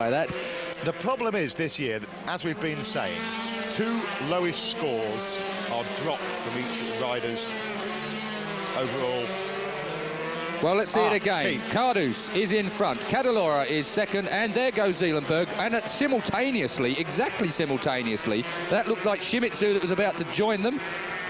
by that. The problem is this year, as we've been saying, 2 lowest scores are dropped from each rider's overall. Well, let's see it again. Keith. Cardus is in front, Cadalora is second, and there goes Zeelenberg. And simultaneously, exactly simultaneously, that looked like Shimizu that was about to join them.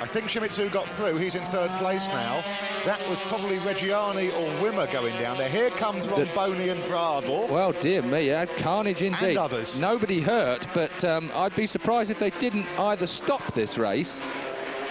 I think Shimizu got through. He's in 3rd place now. That was probably Reggiani or Wimmer going down there. Here comes Romboni and Bradle. Well, dear me, carnage indeed. And others. Nobody hurt, but I'd be surprised if they didn't either stop this race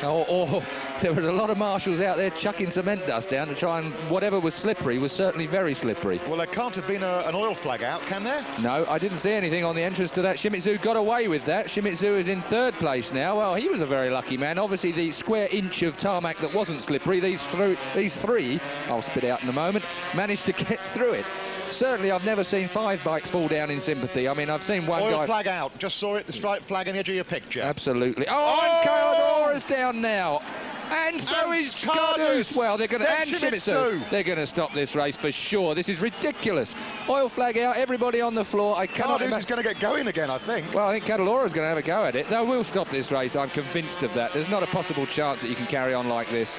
or there were a lot of marshals out there chucking cement dust down to try and whatever was slippery was certainly very slippery. Well, there can't have been an oil flag out, can there? No, I didn't see anything on the entrance to that. Shimizu got away with that. Shimizu is in 3rd place now. Well, he was a very lucky man. Obviously, the square inch of tarmac that wasn't slippery, these 3, I'll spit out in a moment, managed to get through it. Certainly, I've never seen 5 bikes fall down in sympathy. I mean, I've seen one oil guy... flag out. Just saw it, the stripe flag on the edge of your picture. Absolutely. Oh, and Cadadora's down now. And so is Cardus. Well, they're going to... And Shimizu. They're going to stop this race for sure. This is ridiculous. Oil flag out, everybody on the floor. I cannot... Cardus is going to get going again, I think. Well, I think Cadalora's going to have a go at it. They will stop this race. I'm convinced of that. There's not a possible chance that you can carry on like this.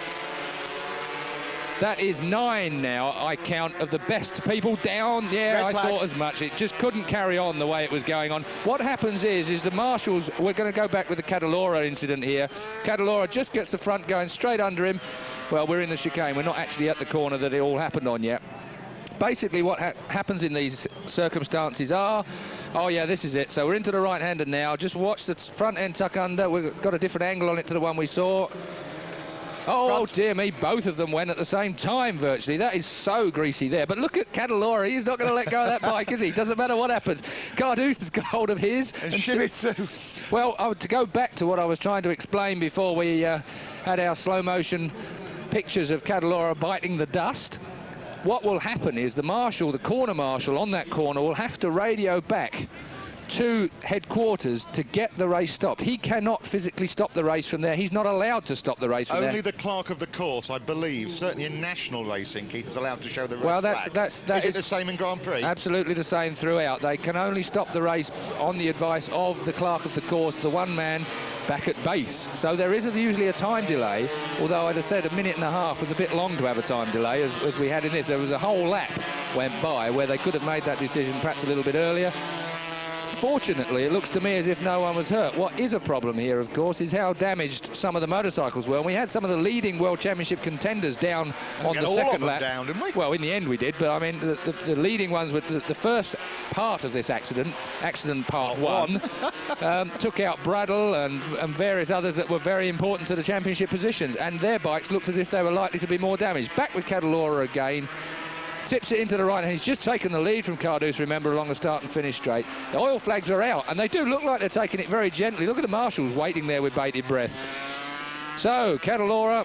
That is 9 now, I count, of the best people down. Yeah, I thought as much. It just couldn't carry on the way it was going on. What happens is the marshals, we're going to go back with the Cadalora incident here. Cadalora just gets the front going straight under him. Well, we're in the chicane. We're not actually at the corner that it all happened on yet. Basically, what happens in these circumstances are... Oh, yeah, this is it. So we're into the right-hander now. Just watch the front end tuck under. We've got a different angle on it to the one we saw. Oh, dear me, both of them went at the same time, virtually. That is so greasy there. But look at Cadalora. He's not going to let go of that bike, is he? Doesn't matter what happens. Cardus has got hold of his. And Shimizu. Well, to go back to what I was trying to explain before we had our slow-motion pictures of Cadalora biting the dust, what will happen is the marshal, the corner marshal on that corner, will have to radio back to headquarters to get the race stopped. He cannot physically stop the race from there. He's not allowed to stop the race from there. Only the clerk of the course, I believe, certainly in national racing, Keith, is allowed to show the red flag. Is it the same in Grand Prix? Absolutely the same throughout. They can only stop the race on the advice of the clerk of the course, the one man back at base. So there is usually a time delay, although I'd have said a minute and a half was a bit long to have a time delay, as we had in this. There was a whole lap went by where they could have made that decision perhaps a little bit earlier. Fortunately, it looks to me as if no one was hurt. What is a problem here, of course, is how damaged some of the motorcycles were. And we had some of the leading World Championship contenders down on the second lap. Down, didn't we? Well, in the end we did, but I mean, the leading ones were the first part of this accident part one, took out Bradle and various others that were very important to the championship positions, and their bikes looked as if they were likely to be more damaged. Back with Cadalora again. Tips it into the right, and he's just taken the lead from Cardus, remember, along the start and finish straight. The oil flags are out, and they do look like they're taking it very gently. Look at the marshals waiting there with bated breath. So, Cadalora,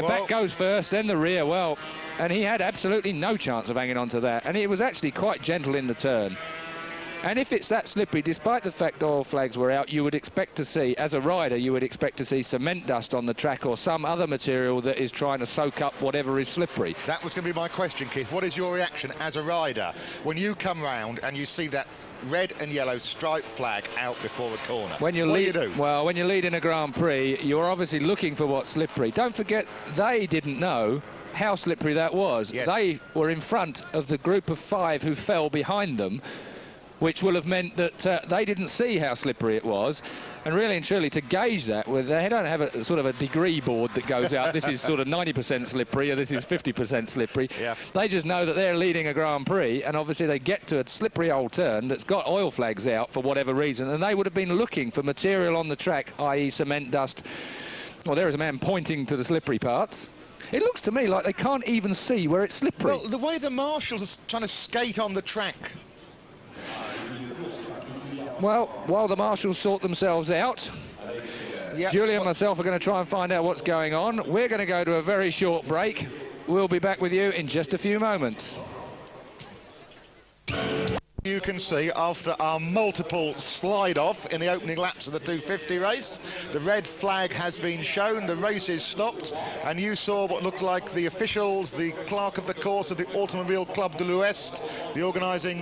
back goes first, then the rear. Well, and he had absolutely no chance of hanging on to that, and he was actually quite gentle in the turn. And if it's that slippery, despite the fact oil flags were out, you would expect to see, as a rider, you would expect to see cement dust on the track or some other material that is trying to soak up whatever is slippery. That was going to be my question, Keith. What is your reaction as a rider when you come round and you see that red and yellow stripe flag out before the corner? What do you do? Well, when you lead in a Grand Prix, you're obviously looking for what's slippery. Don't forget, they didn't know how slippery that was. Yes. They were in front of the group of 5 who fell behind them, which will have meant that they didn't see how slippery it was. And really and truly, to gauge that, they don't have a sort of a degree board that goes out, this is sort of 90% slippery, or this is 50% slippery. Yeah. They just know that they're leading a Grand Prix, and obviously they get to a slippery old turn that's got oil flags out for whatever reason, and they would have been looking for material on the track, i.e. cement dust. Well, there is a man pointing to the slippery parts. It looks to me like they can't even see where it's slippery. Well, the way the marshals are trying to skate on the track. Well, while the marshals sort themselves out, Julia and myself are going to try and find out what's going on. We're going to go to a very short break. We'll be back with you in just a few moments. You can see, after our multiple slide-off in the opening laps of the 250 race, the red flag has been shown, the race is stopped, and you saw what looked like the officials, the clerk of the course of the Automobile Club de l'Ouest, the organising